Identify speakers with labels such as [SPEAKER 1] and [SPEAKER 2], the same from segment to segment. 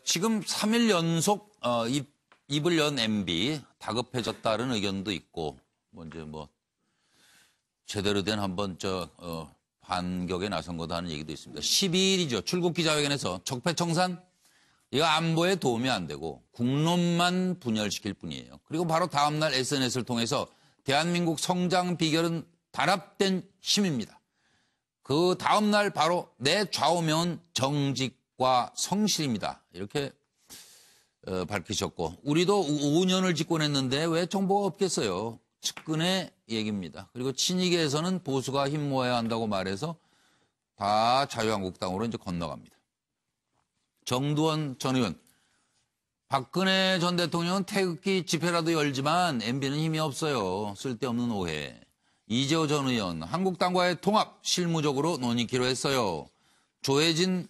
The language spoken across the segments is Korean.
[SPEAKER 1] 지금 3일 연속 입을 연 MB 다급해졌다는 의견도 있고 제대로 된 한번 반격에 나선 거다 하는 얘기도 있습니다. 12일이죠. 출국 기자회견에서 적폐청산 이거 안보에 도움이 안 되고 국론만 분열시킬 뿐이에요. 그리고 바로 다음 날 SNS를 통해서 대한민국 성장 비결은 단합된 힘입니다. 그 다음 날 바로 내 좌우명은 정직과 성실입니다. 이렇게 밝히셨고 우리도 5년을 집권했는데 왜 정보가 없겠어요. 측근의 얘기입니다. 그리고 친이계에서는 보수가 힘 모아야 한다고 말해서 다 자유한국당으로 이제 건너갑니다. 정두원 전 의원, 박근혜 전 대통령은 태극기 집회라도 열지만 MB는 힘이 없어요. 쓸데없는 오해. 이재호 전 의원, 한국당과의 통합 실무적으로 논의키로 했어요. 조혜진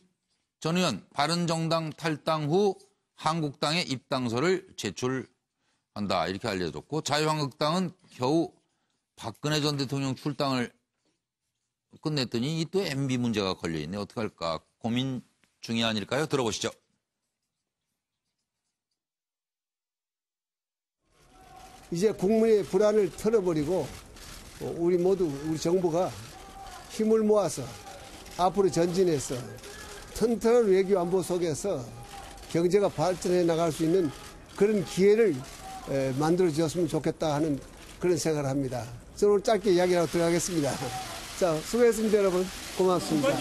[SPEAKER 1] 전 의원, 바른정당 탈당 후 한국당에 입당서를 제출한다 이렇게 알려졌고 자유한국당은 겨우 박근혜 전 대통령 출당을 끝냈더니 이 또 MB 문제가 걸려있네. 어떻게 할까 고민 중이 아닐까요? 들어보시죠.
[SPEAKER 2] 이제 국민의 불안을 털어버리고 우리 모두 우리 정부가 힘을 모아서 앞으로 전진해서 튼튼한 외교 안보 속에서 경제가 발전해 나갈 수 있는 그런 기회를 만들어 주었으면 좋겠다 하는 그런 생각을 합니다. 저는 오늘 짧게 이야기하고 들어가겠습니다. 자, 수고했습니다, 여러분. 고맙습니다.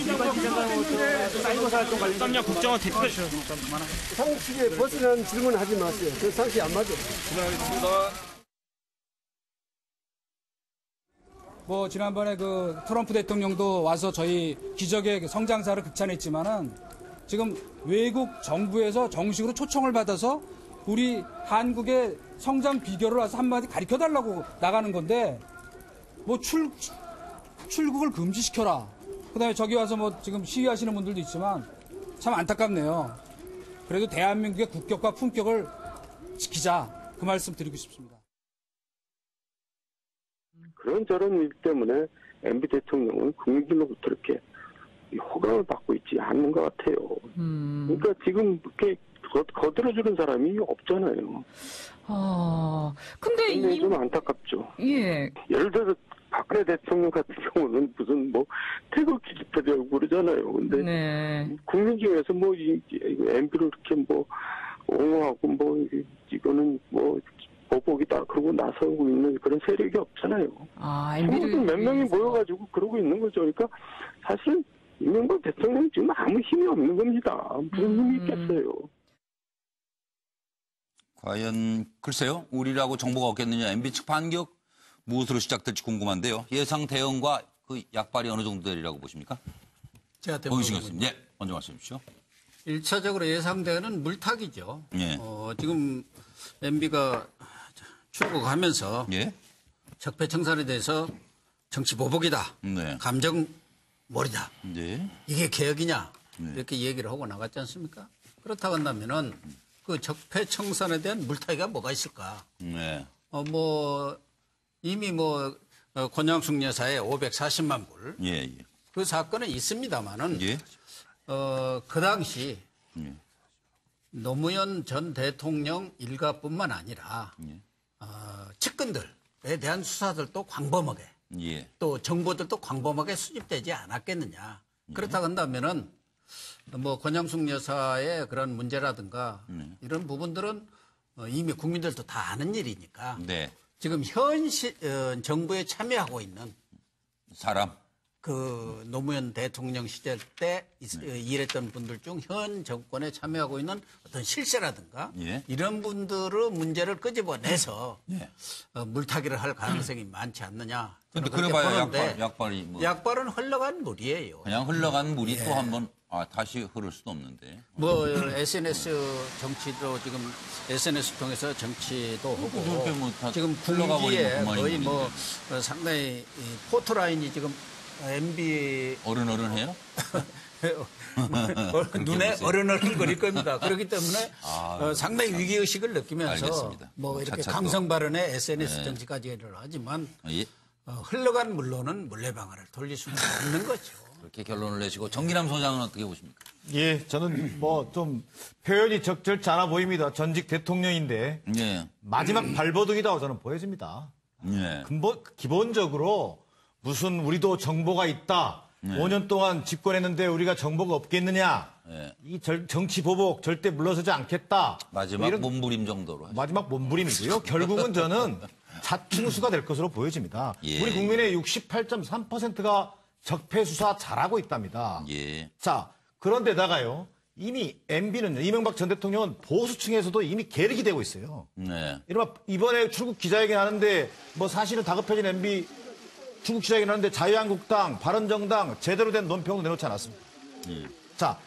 [SPEAKER 3] 쌈냐 국정원 대표
[SPEAKER 2] 상식에 벗어나는 질문 하지 마세요. 그 상식 안 맞아요.
[SPEAKER 3] 지나가겠습니다.
[SPEAKER 4] 지난번에 그 트럼프 대통령도 와서 저희 기적의 성장사를 극찬했지만은 지금 외국 정부에서 정식으로 초청을 받아서 우리 한국의 성장 비결을 와서 한마디 가르쳐 달라고 나가는 건데 출국을 금지시켜라. 그다음에 저기 와서 지금 시위하시는 분들도 있지만 참 안타깝네요. 그래도 대한민국의 국격과 품격을 지키자. 그 말씀 드리고 싶습니다.
[SPEAKER 5] 그런저런 일 때문에 MB 대통령은 국민들로부터 이렇게 호감을 받고 있지 않는 것 같아요. 그러니까 지금 이렇게 거들어주는 사람이 없잖아요.
[SPEAKER 6] 근데
[SPEAKER 5] 좀 안타깝죠.
[SPEAKER 6] 예.
[SPEAKER 5] 예를 들어서 박근혜 대통령 같은 경우는 무슨 태극기 집회되고 그러잖아요. 근데
[SPEAKER 6] 네.
[SPEAKER 5] 국민 중에서 MB를 이렇게 옹호하고 이거는 보복이다 그러고 나서고 있는 그런 세력이 없잖아요.
[SPEAKER 6] MB를
[SPEAKER 5] 몇 명이 모여가지고 그러고 있는 거죠. 그러니까 사실은 이명박 대통령 지금 아무 힘이 없는 겁니다. 무슨 힘이 있겠어요.
[SPEAKER 1] 과연 글쎄요. 우리라고 정보가 없겠느냐. MB 측 반격 무엇으로 시작될지 궁금한데요. 예상 대응과 그 약발이 어느 정도 되리라고 보십니까?
[SPEAKER 7] 제가
[SPEAKER 1] 권유식 교수님. 예, 먼저 말씀해 주십시오.
[SPEAKER 7] 1차적으로 예상되는 물타기죠.
[SPEAKER 1] 예.
[SPEAKER 7] 지금 MB가 출국하면서
[SPEAKER 1] 예.
[SPEAKER 7] 적폐청산에 대해서 정치 보복이다.
[SPEAKER 1] 네.
[SPEAKER 7] 감정몰이다.
[SPEAKER 1] 네.
[SPEAKER 7] 이게 개혁이냐.
[SPEAKER 1] 네.
[SPEAKER 7] 이렇게 얘기를 하고 나갔지 않습니까? 그렇다고 한다면은 그 적폐청산에 대한 물타기가 뭐가 있을까?
[SPEAKER 1] 네.
[SPEAKER 7] 이미 권양숙 여사의 540만 불.
[SPEAKER 1] 예.
[SPEAKER 7] 그 사건은 있습니다만은
[SPEAKER 1] 예.
[SPEAKER 7] 그 당시
[SPEAKER 1] 예.
[SPEAKER 7] 노무현 전 대통령 일가뿐만 아니라
[SPEAKER 1] 예.
[SPEAKER 7] 측근들에 대한 수사들도 광범하게
[SPEAKER 1] 예.
[SPEAKER 7] 또 정보들도 광범하게 수집되지 않았겠느냐. 그렇다고 한다면은 권양숙 여사의 그런 문제라든가 이런 부분들은 이미 국민들도 다 아는 일이니까
[SPEAKER 1] 네.
[SPEAKER 7] 지금 정부에 참여하고 있는
[SPEAKER 1] 사람.
[SPEAKER 7] 그 노무현 대통령 시절 때 일했던 분들 중 현 정권에 참여하고 있는 어떤 실세라든가
[SPEAKER 1] 예.
[SPEAKER 7] 이런 분들의 문제를 끄집어내서
[SPEAKER 1] 예.
[SPEAKER 7] 물타기를 할 가능성이 많지 않느냐.
[SPEAKER 1] 근데 그래봐야 약발이
[SPEAKER 7] 약발은 흘러간 물이에요.
[SPEAKER 1] 그냥 흘러간 물이 또 한번 다시 흐를 수도 없는데.
[SPEAKER 7] SNS 정치도 지금 SNS 통해서 정치도 하고 지금
[SPEAKER 1] 흘러가
[SPEAKER 7] 군기에
[SPEAKER 1] 버리는
[SPEAKER 7] 거의 상당히 포토라인이 지금 MB
[SPEAKER 1] 어른해요?
[SPEAKER 7] 눈에 어른거릴 겁니다. 그렇기 때문에 상당히 위기의식을 느끼면서
[SPEAKER 1] 알겠습니다.
[SPEAKER 7] 이렇게 강성 발언에 SNS 정치까지를 하지만
[SPEAKER 1] 예.
[SPEAKER 7] 흘러간 물로는 물레방아를 돌릴 수는 없는 거죠.
[SPEAKER 1] 그렇게 결론을 내시고 정기남 소장은 어떻게 보십니까?
[SPEAKER 6] 예, 저는 뭐 좀 표현이 적절치 않아 보입니다. 전직 대통령인데
[SPEAKER 1] 예.
[SPEAKER 6] 마지막 발버둥이라고 저는 보여집니다.
[SPEAKER 1] 예.
[SPEAKER 6] 기본적으로 무슨 우리도 정보가 있다. 5년 동안 집권했는데 우리가 정보가 없겠느냐.
[SPEAKER 1] 예.
[SPEAKER 6] 이 정치 보복 절대 물러서지 않겠다.
[SPEAKER 1] 마지막
[SPEAKER 6] 이런
[SPEAKER 1] 몸부림 정도로.
[SPEAKER 6] 마지막 몸부림이고요. 결국은 저는 자충수가 될 것으로 보여집니다.
[SPEAKER 1] 예.
[SPEAKER 6] 우리 국민의 68.3%가 적폐 수사 잘하고 있답니다.
[SPEAKER 1] 예.
[SPEAKER 6] 자, 그런데다가요. 이미 MB는 이명박 전 대통령은 보수층에서도 이미 계륵이 되고 있어요.
[SPEAKER 1] 네.
[SPEAKER 6] 이른바 이번에 출국 기자회견 하는데 뭐 사실은 다급해진 MB 출국 기자회견 하는데 자유한국당, 바른정당 제대로 된 논평도 내놓지 않았습니다. 자,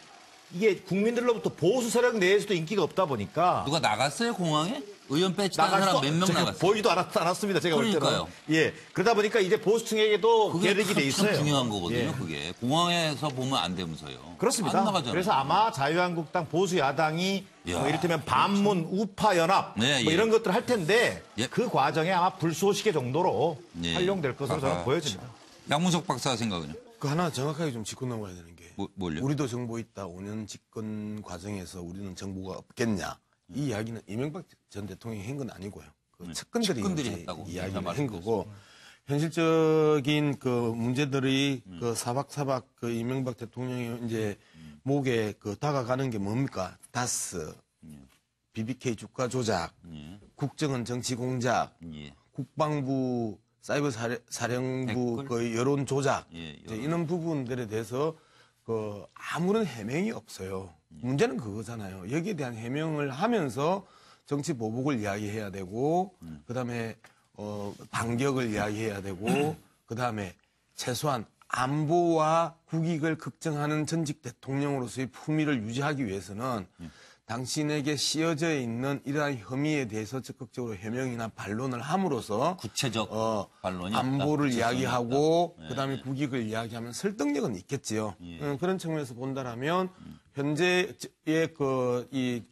[SPEAKER 6] 이게 국민들로부터 보수 세력 내에서도 인기가 없다 보니까
[SPEAKER 1] 누가 나갔어요, 공항에? 의원 배치한 사람 몇 명 나갔어요?
[SPEAKER 6] 보이지도 않았습니다. 제가 볼 때는.
[SPEAKER 1] 그러니까요.
[SPEAKER 6] 예, 그러다 보니까 이제 보수층에게도
[SPEAKER 1] 그게
[SPEAKER 6] 계륵이 돼 있어요.
[SPEAKER 1] 참 중요한 거거든요,
[SPEAKER 6] 예.
[SPEAKER 1] 그게. 공항에서 보면 안 되면서요.
[SPEAKER 6] 그렇습니다.
[SPEAKER 1] 안 나가잖아요.
[SPEAKER 6] 그래서 아마 자유한국당 보수 야당이
[SPEAKER 1] 야.
[SPEAKER 6] 뭐 이를테면 반문 우파 연합
[SPEAKER 1] 네,
[SPEAKER 6] 뭐
[SPEAKER 1] 예.
[SPEAKER 6] 이런 것들 할 텐데
[SPEAKER 1] 예.
[SPEAKER 6] 그 과정에 아마 불쏘시개 정도로
[SPEAKER 1] 예.
[SPEAKER 6] 활용될 것으로 저는
[SPEAKER 1] 아하.
[SPEAKER 6] 보여집니다.
[SPEAKER 1] 양문석 박사 생각은요?
[SPEAKER 8] 그 하나 정확하게 좀 짚고 넘어가야 되는 게
[SPEAKER 1] 뭘요?
[SPEAKER 8] 우리도 정보 있다. 5년 집권 과정에서 우리는 정보가 없겠냐. 이 이야기는 이명박 전 대통령이 한 건 아니고요. 그 측근들이
[SPEAKER 1] 측근들이
[SPEAKER 8] 이제
[SPEAKER 1] 했다고.
[SPEAKER 8] 이야기를
[SPEAKER 1] 네,
[SPEAKER 8] 한 거고 현실적인 그 문제들이 그 사박사박 그 이명박 대통령이 이제 목에 그 다가가는 게 뭡니까? 다스, BBK 주가 조작, 국정원 정치 공작,
[SPEAKER 1] 예.
[SPEAKER 8] 국방부 사이버 사령부
[SPEAKER 1] 댓글?
[SPEAKER 8] 그 여론 조작
[SPEAKER 1] 예,
[SPEAKER 8] 이제 이런 부분들에 대해서 그 아무런 해명이 없어요. 문제는 그거잖아요. 여기에 대한 해명을 하면서 정치 보복을 이야기해야 되고 그다음에 반격을 이야기해야 되고 그다음에 최소한 안보와 국익을 걱정하는 전직 대통령으로서의 품위를 유지하기 위해서는 당신에게 씌어져 있는 이러한 혐의에 대해서 적극적으로 해명이나 반론을 함으로써
[SPEAKER 1] 구체적 반론이
[SPEAKER 8] 안보를
[SPEAKER 1] 없다.
[SPEAKER 8] 이야기하고
[SPEAKER 1] 없다.
[SPEAKER 8] 그다음에
[SPEAKER 1] 예.
[SPEAKER 8] 국익을 이야기하면 설득력은 있겠지요.
[SPEAKER 1] 예.
[SPEAKER 8] 그런 측면에서 본다라면 현재의 그이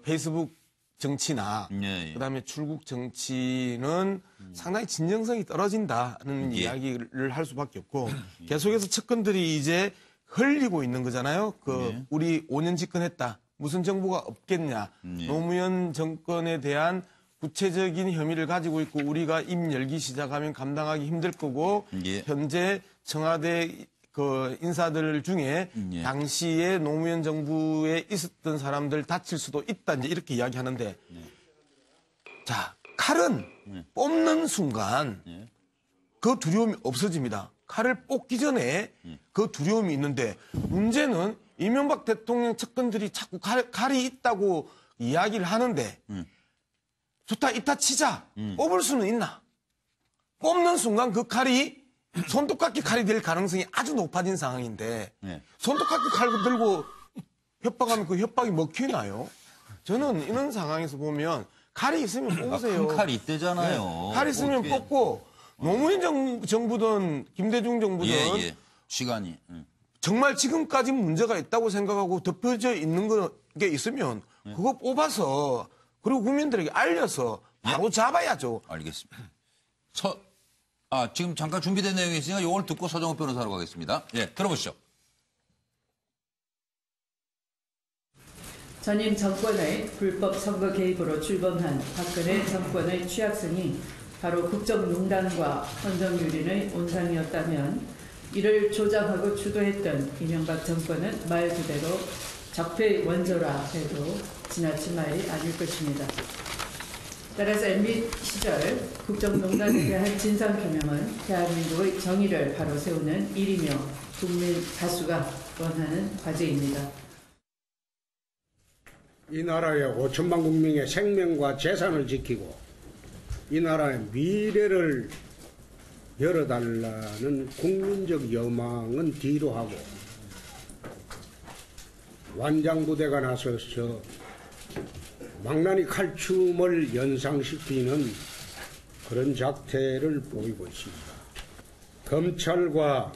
[SPEAKER 8] 페이스북 정치나
[SPEAKER 1] 예, 예.
[SPEAKER 8] 그다음에 출국 정치는 상당히 진정성이 떨어진다는
[SPEAKER 1] 예.
[SPEAKER 8] 이야기를 할 수밖에 없고 계속해서 측근들이 이제 흘리고 있는 거잖아요.
[SPEAKER 1] 예.
[SPEAKER 8] 우리 5년 집권했다. 무슨 정보가 없겠냐.
[SPEAKER 1] 예.
[SPEAKER 8] 노무현 정권에 대한 구체적인 혐의를 가지고 있고 우리가 입 열기 시작하면 감당하기 힘들 거고
[SPEAKER 1] 예.
[SPEAKER 8] 현재 청와대 그 인사들 중에
[SPEAKER 1] 예.
[SPEAKER 8] 당시에 노무현 정부에 있었던 사람들 다칠 수도 있다 이제 이렇게 이야기하는데 자 칼은 뽑는 순간 그 두려움이 없어집니다. 칼을 뽑기 전에 그 두려움이 있는데 문제는 이명박 대통령 측근들이 자꾸 칼이 있다고 이야기를 하는데 좋다 이따 치자 뽑을 수는 있나? 뽑는 순간 그 칼이 손톱깎이 칼이 될 가능성이 아주 높아진 상황인데
[SPEAKER 1] 네.
[SPEAKER 8] 손톱깎이 칼 들고 협박하면 그 협박이 먹히나요? 저는 이런 상황에서 보면 칼이 있으면 뽑으세요.
[SPEAKER 1] 큰 칼이 있대잖아요.
[SPEAKER 8] 네. 칼 있으면
[SPEAKER 1] 어떻게.
[SPEAKER 8] 뽑고 노무현 정부든 김대중 정부든
[SPEAKER 1] 예, 예. 시간이.
[SPEAKER 8] 정말 지금까지 문제가 있다고 생각하고 덮여져 있는 게 있으면 그거 뽑아서 그리고 국민들에게 알려서 바로 잡아야죠.
[SPEAKER 1] 알겠습니다. 지금 잠깐 준비된 내용이 있으니까 이걸 듣고 서정호 변호사로 가겠습니다. 예, 들어보시죠.
[SPEAKER 9] 전임 정권의 불법 선거 개입으로 출범한 박근혜 정권의 취약성이 바로 국정농단과 헌정유린의 온상이었다면 이를 조장하고 주도했던 이명박 정권은 말 그대로 적폐의 원조라 해도 지나친 말이 아닐 것입니다. 따라서 MB 시절 국정농단에 대한 진상규명은 대한민국의 정의를 바로 세우는 일이며 국민 다수가 원하는 과제입니다.
[SPEAKER 10] 이 나라의 5천만 국민의 생명과 재산을 지키고 이 나라의 미래를 열어달라는 국민적 여망은 뒤로 하고 완장부대가 나서서 망나니 칼춤을 연상시키는 그런 작태를 보이고 있습니다. 검찰과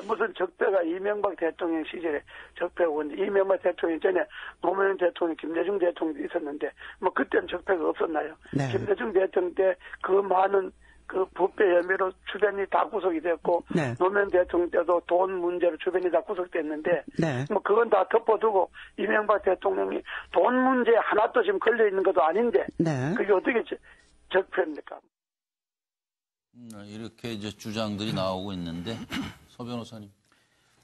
[SPEAKER 11] 무슨 적폐가 이명박 대통령 시절에 적폐가 온지 이명박 대통령 전에 노무현 대통령, 김대중 대통령도 있었는데 뭐 그때는 적폐가 없었나요?
[SPEAKER 7] 네.
[SPEAKER 11] 김대중 대통령 때 그 많은 그 부패 혐의로 주변이 다 구속이 됐고
[SPEAKER 12] 네.
[SPEAKER 11] 노무현 대통령 때도 돈 문제로 주변이 다 구속됐는데
[SPEAKER 12] 네.
[SPEAKER 11] 뭐 그건 다 덮어두고 이명박 대통령이 돈 문제 하나도 지금 걸려 있는 것도 아닌데
[SPEAKER 12] 네.
[SPEAKER 11] 그게 어떻게 적폐입니까?
[SPEAKER 1] 이렇게 이제 주장들이 나오고 있는데 서 변호사님.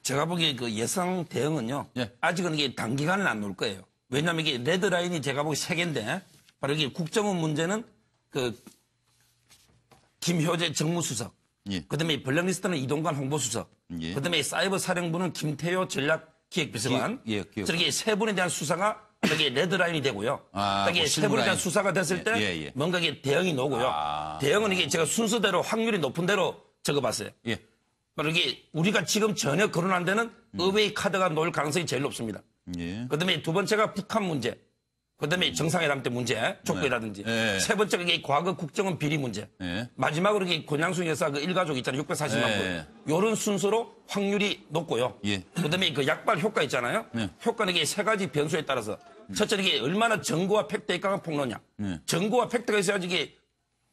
[SPEAKER 13] 제가 보기에 그 예상 대응은요.
[SPEAKER 1] 예.
[SPEAKER 13] 아직은 이게 단기간은 안 놓을 거예요. 왜냐하면 이게 레드라인이 제가 보기 3개인데 바로 이게 국정원 문제는 그 김효재 정무수석,
[SPEAKER 1] 예.
[SPEAKER 13] 그다음에 블랙리스트는 이동관 홍보수석,
[SPEAKER 1] 예.
[SPEAKER 13] 그다음에 사이버 사령부는 김태효 전략기획비서관.
[SPEAKER 1] 기억.
[SPEAKER 13] 저렇게 3분에 대한 수사가 저게 레드라인이 되고요. 이게
[SPEAKER 1] 그
[SPEAKER 13] 3분에 대한 수사가 됐을 때 뭔가 이게 대응이 나오고요. 대응은 이게 제가 순서대로 확률이 높은 대로 적어봤어요.
[SPEAKER 1] 예.
[SPEAKER 13] 바로 이게 우리가 지금 전혀 거론 안 되는 의회의 카드가 놓을 가능성이 제일 높습니다.
[SPEAKER 1] 예.
[SPEAKER 13] 그다음에 2번째가 북한 문제. 그다음에 정상회담 때 문제, 족보라든지.
[SPEAKER 1] 네.
[SPEAKER 13] 3번째가 이게 과거 국정원 비리 문제.
[SPEAKER 1] 네.
[SPEAKER 13] 마지막으로 이게 권양숙 여사 그 일가족 있잖아요. 640만
[SPEAKER 1] 네.
[SPEAKER 13] 불. 요런 순서로 확률이 높고요.
[SPEAKER 1] 예.
[SPEAKER 13] 그다음에 그 약발 효과 있잖아요.
[SPEAKER 1] 네.
[SPEAKER 13] 효과는 이게 3가지 변수에 따라서. 첫째는 이게 얼마나 정보와 팩트에 강한 폭로냐. 정보와 팩트가 있어야지 이게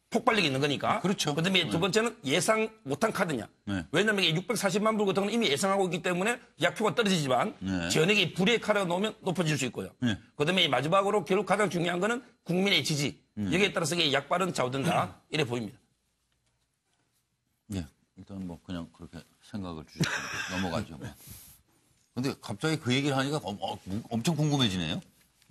[SPEAKER 13] 폭발력이 있는 거니까.
[SPEAKER 1] 그렇죠.
[SPEAKER 13] 그다음에 2번째는 예상 못한 카드냐.
[SPEAKER 1] 네.
[SPEAKER 13] 왜냐하면 이게 640만 불 같은 건 이미 예상하고 있기 때문에 약표가 떨어지지만 전액이 불의 카드가 놓으면 높아질 수 있고요. 그다음에 마지막으로 결국 가장 중요한 거는 국민의 지지. 여기에 따라서 이게 약발은 좌우된다. 이래 보입니다.
[SPEAKER 1] 예. 일단 뭐 그냥 그렇게 생각을 주셨습니다. 넘어가죠. 근데 갑자기 그 얘기를 하니까 엄청 궁금해지네요.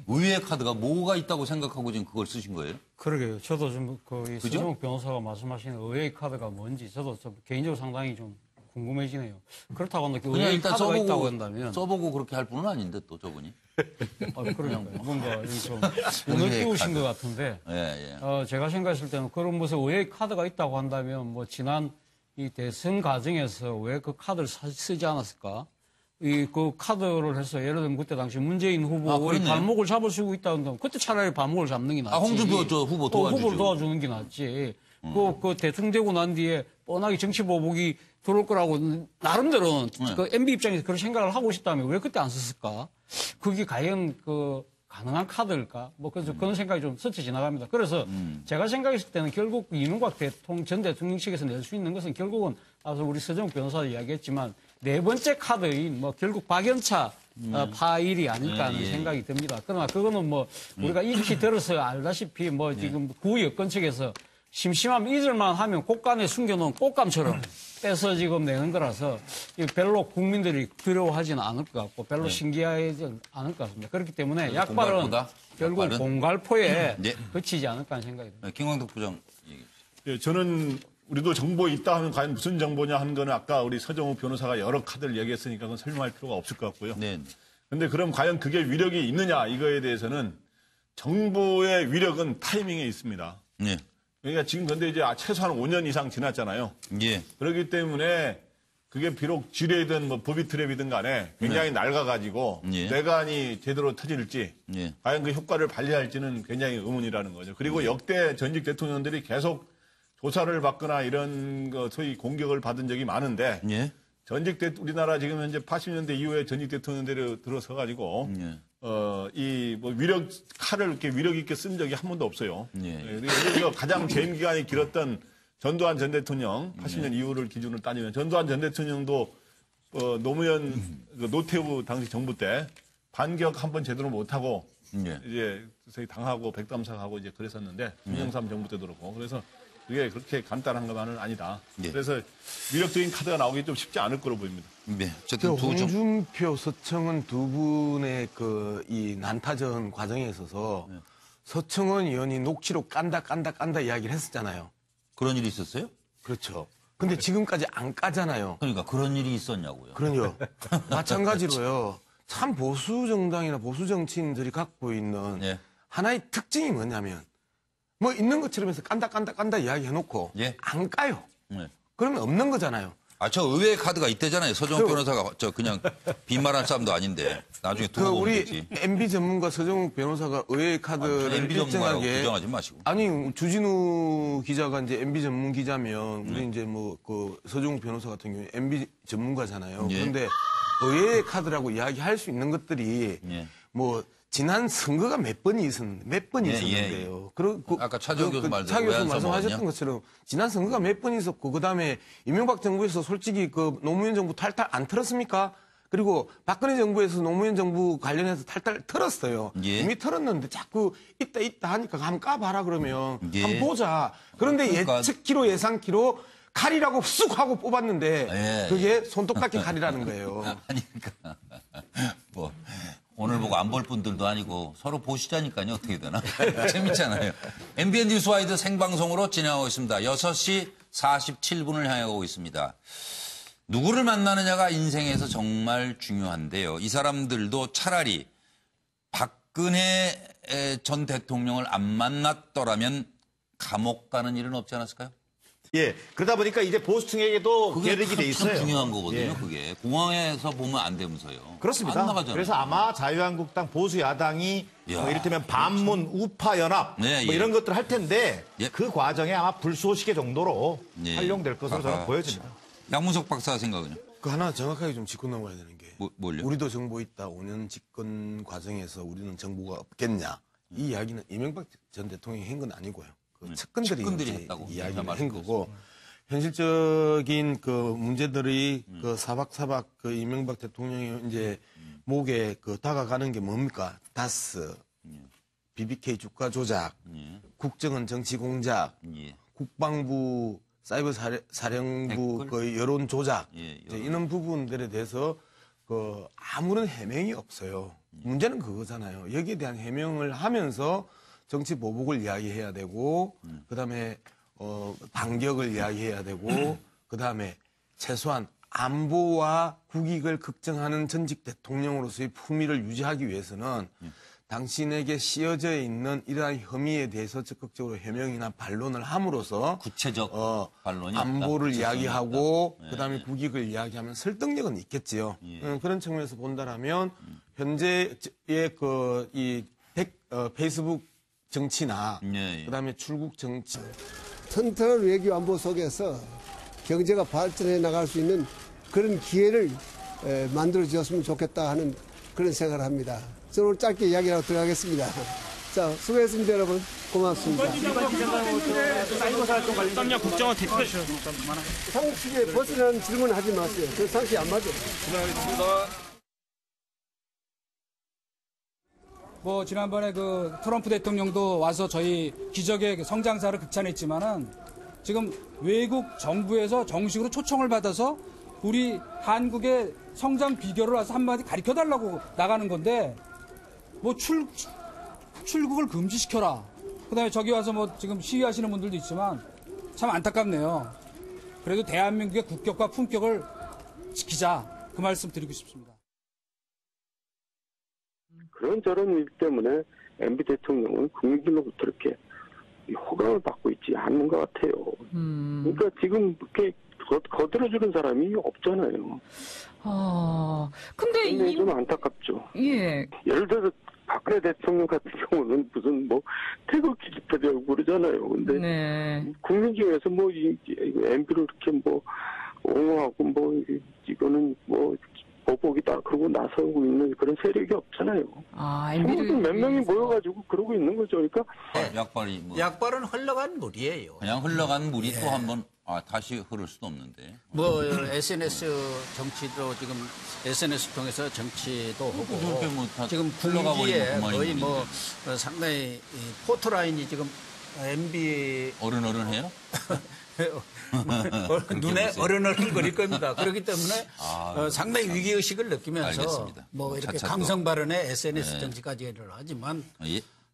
[SPEAKER 1] 의외의 카드가 뭐가 있다고 생각하고 지금 그걸 쓰신 거예요?
[SPEAKER 14] 그러게요. 저도 좀
[SPEAKER 1] 그죠?
[SPEAKER 14] 서정욱 변호사가 말씀하시는 의외의 카드가 뭔지 저도 좀 개인적으로 상당히 좀 궁금해지네요. 그렇다고 한다.
[SPEAKER 1] 그냥
[SPEAKER 14] 의외의
[SPEAKER 1] 일단
[SPEAKER 14] 카드가 있다고 한다면
[SPEAKER 1] 써보고 그렇게 할 분은 아닌데 또 저분이.
[SPEAKER 14] 그러니까 뭔가 좀 눈을 띄우신 것 같은데.
[SPEAKER 1] 예.
[SPEAKER 14] 제가 생각했을 때는 그런 무슨 의외의 카드가 있다고 한다면 뭐 지난 이 대선 과정에서 왜 그 카드를 쓰지 않았을까? 그 카드를 해서 예를 들면 그때 당시 문재인 후보의 발목을 잡을 수 있다고 한다면 그때 차라리 발목을 잡는 게 낫지.
[SPEAKER 1] 홍준표 후보 도와주죠.
[SPEAKER 14] 후보를 도와주는 게 낫지. 그 대통령 되고 난 뒤에 뻔하게 정치 보복이 들어올 거라고 나름대로는 그 MB 입장에서 그런 생각을 하고 싶다면 왜 그때 안 썼을까? 그게 과연 그 가능한 카드일까? 뭐 그래서 그런 생각이 좀 스쳐 지나갑니다. 그래서 제가 생각했을 때는 결국 이명박 전 대통령 측에서 낼 수 있는 것은 결국은 앞서 우리 서정욱 변호사도 이야기했지만 4번째 카드인 뭐 결국 박연차 파일이 아닐까 하는 생각이 듭니다. 그러나 그거는 뭐 우리가 익히 들어서 알다시피 뭐 지금 구 여권 측에서 심심하면 잊을만 하면 곳간에 숨겨놓은 꽃감처럼 빼서 지금 내는 거라서 별로 국민들이 두려워하지는 않을 것 같고 별로 신기하지 않을 것 같습니다. 그렇기 때문에 약발은 결국 공갈포에 그치지 않을까 하는 생각이 듭니다.
[SPEAKER 1] 김광덕 부장.
[SPEAKER 15] 예, 저는 우리도 정보 있다 하면 과연 무슨 정보냐 하는 거는 아까 우리 서정욱 변호사가 여러 카드를 얘기했으니까 그건 설명할 필요가 없을 것 같고요. 그런데 그럼 과연 그게 위력이 있느냐 이거에 대해서는 정보의 위력은 타이밍에 있습니다. 그러니까 지금 근데 이제 최소한 5년 이상 지났잖아요. 그렇기 때문에 그게 비록 지뢰든 뭐 법이 트랩이든 간에 굉장히 낡아가지고 뇌관이 제대로 터질지 과연 그 효과를 발휘할지는 굉장히 의문이라는 거죠. 그리고 역대 전직 대통령들이 계속 조사를 받거나 이런 거 소위 공격을 받은 적이 많은데 우리나라 지금 현재 80년대 이후에 전직 대통령들이 들어서 가지고 이 뭐 칼을 이렇게 위력 있게 쓴 적이 한 번도 없어요. 그리고 가장 재임 기간이 길었던 전두환 전 대통령 80년 이후를 기준으로 따지면 전두환 전 대통령도 노무현 노태우 당시 정부 때 반격 한 번 제대로 못하고 이제 당하고 백담사하고 이제 그랬었는데 김영삼 정부 때도 그렇고 그래서 그게 그렇게 간단한 것만은 아니다. 그래서 위력적인 카드가 나오기 좀 쉽지 않을 거로 보입니다.
[SPEAKER 8] 홍준표, 서청은 두 분의 이 난타전 과정에 있어서 서청원 의원이 녹취록 깐다 이야기를 했었잖아요.
[SPEAKER 1] 그런 일이 있었어요?
[SPEAKER 8] 그렇죠. 근데 지금까지 안 까잖아요.
[SPEAKER 1] 그러니까 그런 일이 있었냐고요.
[SPEAKER 8] 그럼요. 마찬가지로요. 참 보수 정당이나 보수 정치인들이 갖고 있는 하나의 특징이 뭐냐면 뭐 있는 것처럼 해서 깐다 이야기 해놓고 안 까요. 그러면 없는 거잖아요.
[SPEAKER 1] 저 의외의 카드가 있대잖아요. 서정욱 변호사가 그냥 빈말한 싸움도 아닌데 나중에 두고 보면
[SPEAKER 8] 우리
[SPEAKER 1] 되지.
[SPEAKER 8] MB 전문가 서정욱 변호사가 의외의 카드를
[SPEAKER 1] MB 전문가라고
[SPEAKER 8] 일정하게
[SPEAKER 1] 부정하지 마시고.
[SPEAKER 8] 아니 주진우 기자가 이제 MB 전문 기자면 우리 이제 뭐 그 서정욱 변호사 같은 경우에 MB 전문가잖아요. 그런데 의외의 카드라고 이야기할 수 있는 것들이 뭐 지난 선거가 몇 번이 있었는데요. 그리고
[SPEAKER 1] 아까 차재호 교수 말대로
[SPEAKER 8] 차 교수
[SPEAKER 1] 왜
[SPEAKER 8] 말씀하셨던
[SPEAKER 1] 써먹었냐?
[SPEAKER 8] 것처럼 지난 선거가 몇 번 있었고 그다음에 이명박 정부에서 솔직히 그 노무현 정부 탈탈 안 털었습니까? 그리고 박근혜 정부에서 노무현 정부 관련해서 탈탈 털었어요.
[SPEAKER 1] 예.
[SPEAKER 8] 이미 털었는데 자꾸 있다 하니까 한번 까봐라 그러면
[SPEAKER 1] 예.
[SPEAKER 8] 한번 보자. 그런데
[SPEAKER 1] 그러니까.
[SPEAKER 8] 예측키로 예상키로 칼이라고 쑥 하고 뽑았는데
[SPEAKER 1] 예,
[SPEAKER 8] 그게 손톱깎이 칼이라는 거예요.
[SPEAKER 1] 아니, 그러니까 뭐 오늘 보고 안 볼 분들도 아니고 서로 보시자니까요. 어떻게 되나. 재밌잖아요. MBN 뉴스와이드 생방송으로 진행하고 있습니다. 6시 47분을 향하고 있습니다. 누구를 만나느냐가 인생에서 정말 중요한데요. 이 사람들도 차라리 박근혜 전 대통령을 안 만났더라면 감옥 가는 일은 없지 않았을까요?
[SPEAKER 6] 예. 그러다 보니까 이제 보수층에게도
[SPEAKER 1] 그게
[SPEAKER 6] 계획이 돼 있어요.
[SPEAKER 1] 참 중요한 거거든요.
[SPEAKER 6] 예.
[SPEAKER 1] 그게 공항에서 보면 안 되면서요.
[SPEAKER 6] 그렇습니다.
[SPEAKER 1] 안 나가잖아요.
[SPEAKER 6] 그래서 아마 자유한국당 보수 야당이 이를테면 반문 우파 연합
[SPEAKER 1] 네,
[SPEAKER 6] 뭐
[SPEAKER 1] 예.
[SPEAKER 6] 이런 것들을 할 텐데
[SPEAKER 1] 예.
[SPEAKER 6] 그 과정에 아마 불쏘시개 정도로
[SPEAKER 1] 예.
[SPEAKER 6] 활용될 것으로 저는
[SPEAKER 1] 아하.
[SPEAKER 6] 보여집니다.
[SPEAKER 1] 양문석 박사 생각은요?
[SPEAKER 8] 그 하나 정확하게 좀 짚고 넘어가야 되는 게
[SPEAKER 1] 뭘요?
[SPEAKER 8] 우리도 정보 있다. 5년 집권 과정에서 우리는 정보가 없겠냐. 이 이야기는 이명박 전 대통령이 한 건 아니고요. 그 측근들이
[SPEAKER 1] 했다고
[SPEAKER 8] 이야기를 한 거고 현실적인 그 문제들이 그 사박사박 그 이명박 대통령이 이제 목에 그 다가가는 게 뭡니까? 다스, BBK 주가 조작, 국정원 정치 공작, 국방부 사이버 사령부 그 여론 조작 이제 이런 부분들에 대해서 그 아무런 해명이 없어요. 문제는 그거잖아요. 여기에 대한 해명을 하면서 정치 보복을 이야기해야 되고 그다음에 반격을 이야기해야 되고 그다음에 최소한 안보와 국익을 걱정하는 전직 대통령으로서의 품위를 유지하기 위해서는 당신에게 씌어져 있는 이러한 혐의에 대해서 적극적으로 해명이나 반론을 함으로써
[SPEAKER 1] 구체적 반론이
[SPEAKER 8] 안보를
[SPEAKER 1] 없다.
[SPEAKER 8] 이야기하고
[SPEAKER 1] 없다.
[SPEAKER 8] 그다음에
[SPEAKER 1] 예.
[SPEAKER 8] 국익을 이야기하면 설득력은 있겠지요. 그런 측면에서 본다라면 현재의 이 페이스북 정치나 그다음에 출국 정치
[SPEAKER 2] 튼튼한 외교 안보 속에서 경제가 발전해 나갈 수 있는 그런 기회를 만들어 주었으면 좋겠다 하는 그런 생각을 합니다. 저는 오늘 짧게 이야기하고 들어가겠습니다. 자, 수고했습니다, 여러분. 고맙습니다.
[SPEAKER 3] 썸녀 국정원 대표.
[SPEAKER 2] 상식에 벗어나는 질문 하지 마세요. 그 상식 안 맞아요.
[SPEAKER 3] 수고하셨습니다.
[SPEAKER 4] 뭐 지난번에 그 트럼프 대통령도 와서 저희 기적의 성장사를 극찬했지만은 지금 외국 정부에서 정식으로 초청을 받아서 우리 한국의 성장 비결을 와서 한마디 가르쳐 달라고 나가는 건데 뭐 출국을 금지시켜라. 그다음에 저기 와서 뭐 지금 시위하시는 분들도 있지만 참 안타깝네요. 그래도 대한민국의 국격과 품격을 지키자. 그 말씀 드리고 싶습니다.
[SPEAKER 5] 그런저런 일 때문에 MB 대통령은 국민들로부터 이렇게 호감을 받고 있지 않는 것 같아요. 그러니까 지금 이렇게 거들어주는 사람이 없잖아요.
[SPEAKER 12] 근데
[SPEAKER 5] 좀 안타깝죠.
[SPEAKER 12] 예.
[SPEAKER 5] 예를 들어서 박근혜 대통령 같은 경우는 무슨 뭐 태극기 집회되고 그러잖아요. 근데
[SPEAKER 12] 네.
[SPEAKER 5] 국민 중에서 뭐 MB를 이렇게 뭐 옹호하고 뭐 이거는 뭐 보복이다 그러고 나서고 있는 그런 세력이 없잖아요. 친구들 몇 명이 모여가지고 그러고 있는 거죠. 그러니까
[SPEAKER 1] 약발이 뭐
[SPEAKER 7] 약발은 흘러간 물이에요.
[SPEAKER 1] 그냥 흘러간 물이 또 한번 다시 흐를 수도 없는데.
[SPEAKER 7] 뭐 SNS 정치도 지금 SNS 통해서 정치도 하고 지금
[SPEAKER 1] 흘러가 버리면
[SPEAKER 7] 군기에 거의
[SPEAKER 1] 그만인
[SPEAKER 7] 뭐 상당히 이 포토라인이 지금 MB
[SPEAKER 1] 어른해요?
[SPEAKER 7] 눈에 어른거릴 겁니다. 그렇기 때문에 상당히 위기의식을 느끼면서
[SPEAKER 1] 알겠습니다.
[SPEAKER 7] 뭐 이렇게
[SPEAKER 1] 차차
[SPEAKER 7] 강성 발언에 SNS 정치까지를 하지만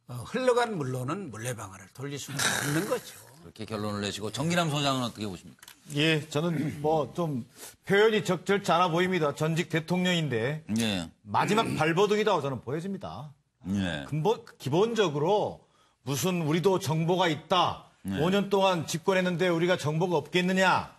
[SPEAKER 7] 흘러간 물로는 물레방아를 돌릴 수는 없는 거죠.
[SPEAKER 1] 그렇게 결론을 내시고 정기남 소장은 어떻게 보십니까?
[SPEAKER 6] 예, 저는 뭐 좀 표현이 적절치 않아 보입니다. 전직 대통령인데 마지막 발버둥이라고 저는 보여집니다. 기본적으로 무슨 우리도 정보가 있다. 5년 동안 집권했는데 우리가 정보가 없겠느냐.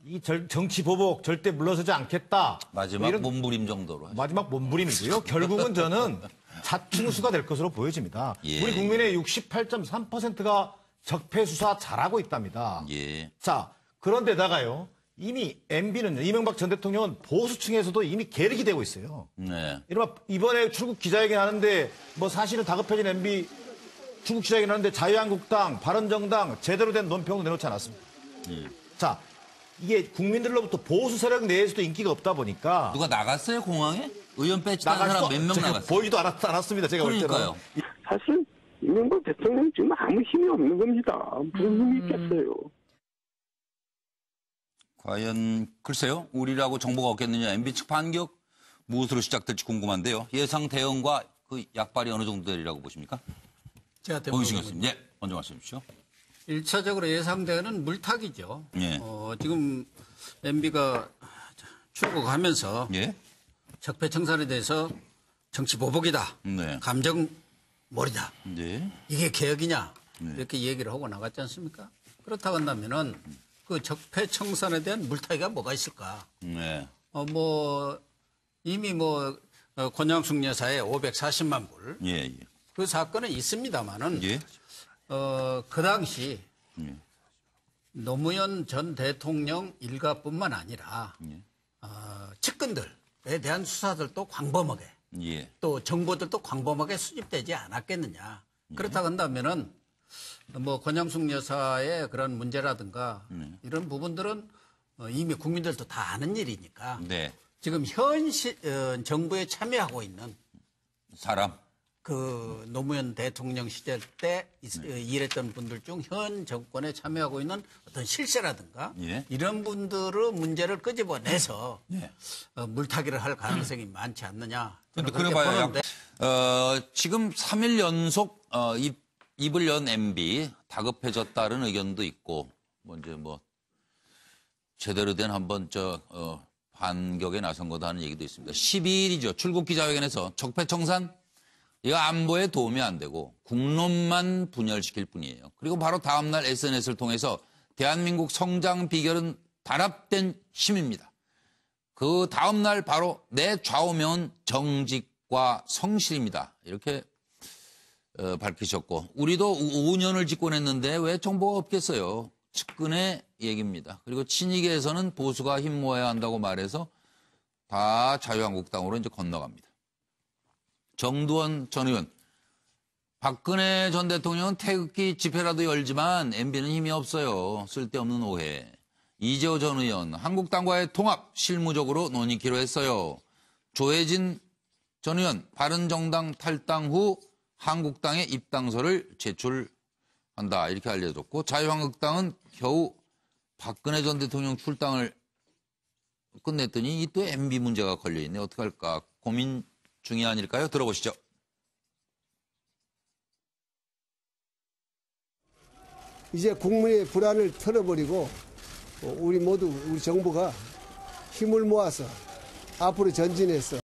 [SPEAKER 6] 이 정치 보복 절대 물러서지 않겠다.
[SPEAKER 1] 마지막
[SPEAKER 6] 이런
[SPEAKER 1] 몸부림 정도로.
[SPEAKER 6] 마지막 몸부림이고요. 결국은 저는 자충수가 될 것으로 보여집니다. 우리 국민의 68.3%가 적폐 수사 잘하고 있답니다. 자, 그런데다가요. 이미 MB는요, 이명박 전 대통령은 보수층에서도 이미 계륵이 되고 있어요.
[SPEAKER 1] 네.
[SPEAKER 6] 이른바 이번에 출국 기자회견 하는데 뭐 사실은 다급해진 MB 출국 기자회견 하는데 자유한국당, 바른정당 제대로 된 논평도 내놓지 않았습니다. 자, 이게 국민들로부터 보수 세력 내에서도 인기가 없다 보니까
[SPEAKER 1] 누가 나갔어요, 공항에? 의원 배치 딴 사람 몇 명 나갔어요?
[SPEAKER 6] 보이도 않았습니다. 제가 볼 때는.
[SPEAKER 1] 그러니까요.
[SPEAKER 5] 사실 이명박 대통령 지금 아무 힘이 없는 겁니다. 무슨 힘이 있겠어요.
[SPEAKER 1] 과연 글쎄요. 우리라고 정보가 없겠느냐. MB 측 반격 무엇으로 시작될지 궁금한데요. 예상 대응과 그 약발이 어느 정도 되리라고 보십니까?
[SPEAKER 7] 제가
[SPEAKER 1] 고민식 교수님. 예, 먼저 말씀해 주십시오.
[SPEAKER 7] 1차적으로 예상되는 물타기죠.
[SPEAKER 1] 예.
[SPEAKER 7] 지금 MB가 출국하면서
[SPEAKER 1] 예.
[SPEAKER 7] 적폐청산에 대해서 정치 보복이다.
[SPEAKER 1] 네.
[SPEAKER 7] 감정몰이다.
[SPEAKER 1] 네.
[SPEAKER 7] 이게 개혁이냐.
[SPEAKER 1] 네.
[SPEAKER 7] 이렇게 얘기를 하고 나갔지 않습니까? 그렇다고 한다면은 그 적폐청산에 대한 물타기가 뭐가 있을까?
[SPEAKER 1] 네.
[SPEAKER 7] 이미 권양숙 여사의 540만 불.
[SPEAKER 1] 예, 예.
[SPEAKER 7] 그 사건은 있습니다만은
[SPEAKER 1] 예.
[SPEAKER 7] 그 당시
[SPEAKER 1] 예.
[SPEAKER 7] 노무현 전 대통령 일가뿐만 아니라
[SPEAKER 1] 예.
[SPEAKER 7] 측근들에 대한 수사들도 광범하게
[SPEAKER 1] 예.
[SPEAKER 7] 또 정보들도 광범하게 수집되지 않았겠느냐. 그렇다고 한다면은 권양숙 여사의 그런 문제라든가 이런 부분들은 이미 국민들도 다 아는 일이니까
[SPEAKER 1] 네.
[SPEAKER 7] 지금 정부에 참여하고 있는
[SPEAKER 1] 사람.
[SPEAKER 7] 그 노무현 대통령 시절 때 일했던 분들 중 현 정권에 참여하고 있는 어떤 실세라든가
[SPEAKER 1] 예.
[SPEAKER 7] 이런 분들의 문제를 끄집어내서
[SPEAKER 1] 예.
[SPEAKER 7] 물타기를 할 가능성이 많지 않느냐.
[SPEAKER 1] 근데
[SPEAKER 7] 그렇게
[SPEAKER 1] 그래봐야
[SPEAKER 7] 보는데
[SPEAKER 1] 지금 3일 연속 입을 연 MB 다급해졌다는 의견도 있고 제대로 된 한번 반격에 나선 거다 하는 얘기도 있습니다. 12일이죠. 출국 기자회견에서 적폐청산 이거 안보에 도움이 안 되고 국론만 분열시킬 뿐이에요. 그리고 바로 다음 날 SNS를 통해서 대한민국 성장 비결은 단합된 힘입니다. 그 다음 날 바로 내 좌우명은 정직과 성실입니다. 이렇게 밝히셨고 우리도 5년을 집권했는데 왜 정보가 없겠어요. 측근의 얘기입니다. 그리고 친이계에서는 보수가 힘 모아야 한다고 말해서 다 자유한국당으로 이제 건너갑니다. 정두원 전 의원, 박근혜 전 대통령은 태극기 집회라도 열지만 MB는 힘이 없어요. 쓸데없는 오해. 이재호 전 의원, 한국당과의 통합 실무적으로 논의키로 했어요. 조혜진 전 의원, 바른정당 탈당 후 한국당에 입당서를 제출한다. 이렇게 알려졌고 자유한국당은 겨우 박근혜 전 대통령 출당을 끝냈더니 이 또 MB 문제가 걸려있네. 어떻게 할까 고민 중이 아닐까요? 들어보시죠.
[SPEAKER 2] 이제 국민의 불안을 털어버리고 우리 정부가 힘을 모아서 앞으로 전진해서